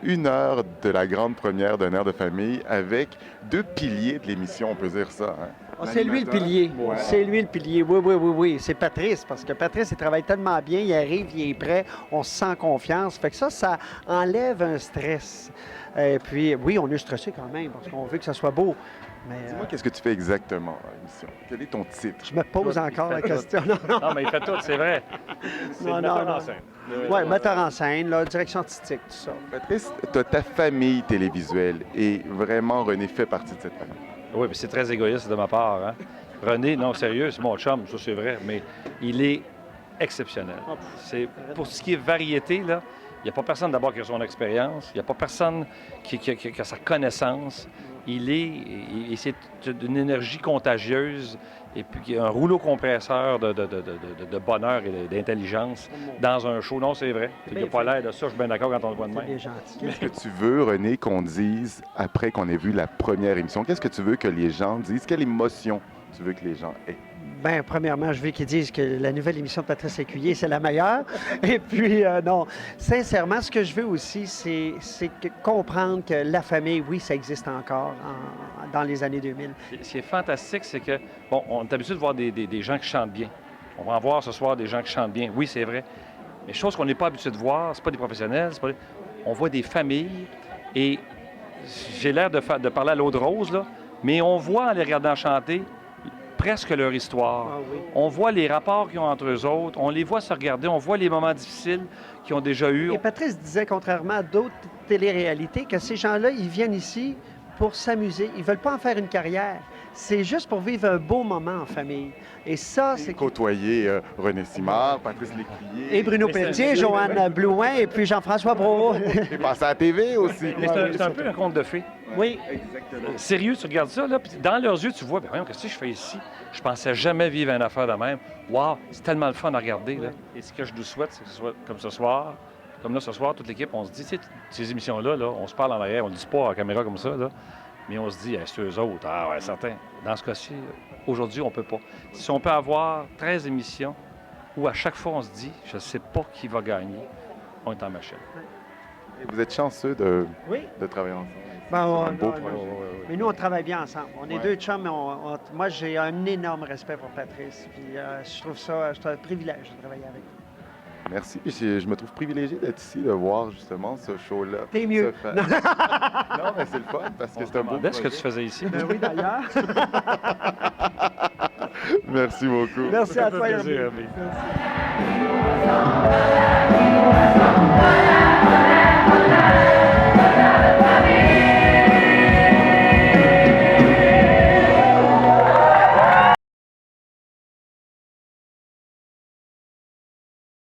1 heure de la grande première d'un air de famille avec 2 piliers de l'émission, on peut dire ça. Hein? Oh, c'est lui le pilier. Ouais. C'est lui le pilier. Oui, oui, oui, oui. C'est Patrice, parce que Patrice, il travaille tellement bien, il arrive, il est prêt, on se sent confiance. Fait que ça enlève un stress. Et puis, oui, on est stressé quand même, parce qu'on veut que ça soit beau. Mais Dis-moi, qu'est-ce que tu fais exactement à l'émission? Quel est ton titre? je me pose encore la question. Non, non, Non, mais il fait tout, c'est vrai. C'est non, le metteur non. en scène. Oui, metteur en scène, là, direction artistique, tout ça. Patrice, tu as ta famille télévisuelle et vraiment, René fait partie de cette famille. Oui, mais c'est très égoïste de ma part. Hein? René, non, sérieux, c'est mon chum, ça c'est vrai, mais il est exceptionnel. C'est, pour ce qui est variété, là, il n'y a pas personne d'abord qui a son expérience, il n'y a pas personne qui a sa connaissance. C'est d'une énergie contagieuse et puis un rouleau compresseur de bonheur et d'intelligence dans un show. Non, c'est vrai. Il n'y a pas l'air de ça, je suis bien d'accord quand on le voit de C'est même. bien gentil. Qu'est-ce que tu veux, René, qu'on dise après qu'on ait vu la première émission? Qu'est-ce que tu veux que les gens disent? Quelle émotion tu veux que les gens aient? Bien, premièrement, je veux qu'ils disent que la nouvelle émission de Patrice Lécuyer, c'est la meilleure. Et puis, non, sincèrement, ce que je veux aussi, c'est comprendre que la famille, oui, ça existe encore dans les années 2000. Ce qui est fantastique, c'est que, bon, on est habitué de voir des gens qui chantent bien. On va en voir ce soir des gens qui chantent bien. Oui, c'est vrai. Mais chose qu'on n'est pas habitué de voir, c'est pas des professionnels, on voit des familles et j'ai l'air de parler à l'eau de rose, là, mais on voit en les regardant chanter presque leur histoire. Ah oui. On voit les rapports qu'ils ont entre eux autres, on les voit se regarder, on voit les moments difficiles qu'ils ont déjà eus. Et Patrice disait, contrairement à d'autres téléréalités, que ces gens-là, ils viennent ici pour s'amuser. Ils ne veulent pas en faire une carrière. C'est juste pour vivre un beau moment en famille. Et ça, c'est... Côtoyer René Simard, Patrice Lécuyer. Et Bruno Pelletier, Joanne Blouin et puis Jean-François Brault. Et passé à la TV aussi. Mais c'est un peu un conte de fées. Oui. Exactement. Sérieux, tu regardes ça, là, puis dans leurs yeux, tu vois, ben voyons, qu'est-ce que je fais ici? Je pensais jamais vivre une affaire de même. Wow, c'est tellement le fun à regarder, là. Et ce que je nous souhaite, c'est que ce soit comme ce soir, comme là, ce soir, toute l'équipe, on se dit, tu sais, ces émissions-là, là, on se parle en arrière, on ne le dit pas à la caméra comme ça, là, mais on se dit, hey, c'est eux autres. Ah ouais, certain. Dans ce cas-ci, aujourd'hui, on ne peut pas. Si on peut avoir 13 émissions où à chaque fois, on se dit, je ne sais pas qui va gagner, on est en machine. Et vous êtes chanceux de Oui. travailler ensemble. Ben, C'est un beau non, projet. non. Mais nous, on travaille bien ensemble. On est Ouais. deux chums, mais moi, j'ai un énorme respect pour Patrice. Puis je trouve ça un privilège de travailler avec lui. Merci. Puis je me trouve privilégié d'être ici, de voir justement ce show-là. T'es mieux. se faire. Non, mais c'est le fun parce que c'est un beau Qu'est-ce que tu projet. faisais ici? Ben oui, d'ailleurs. Merci beaucoup. Merci à Ça fait toi, plaisir, Hervé. Hervé. Merci.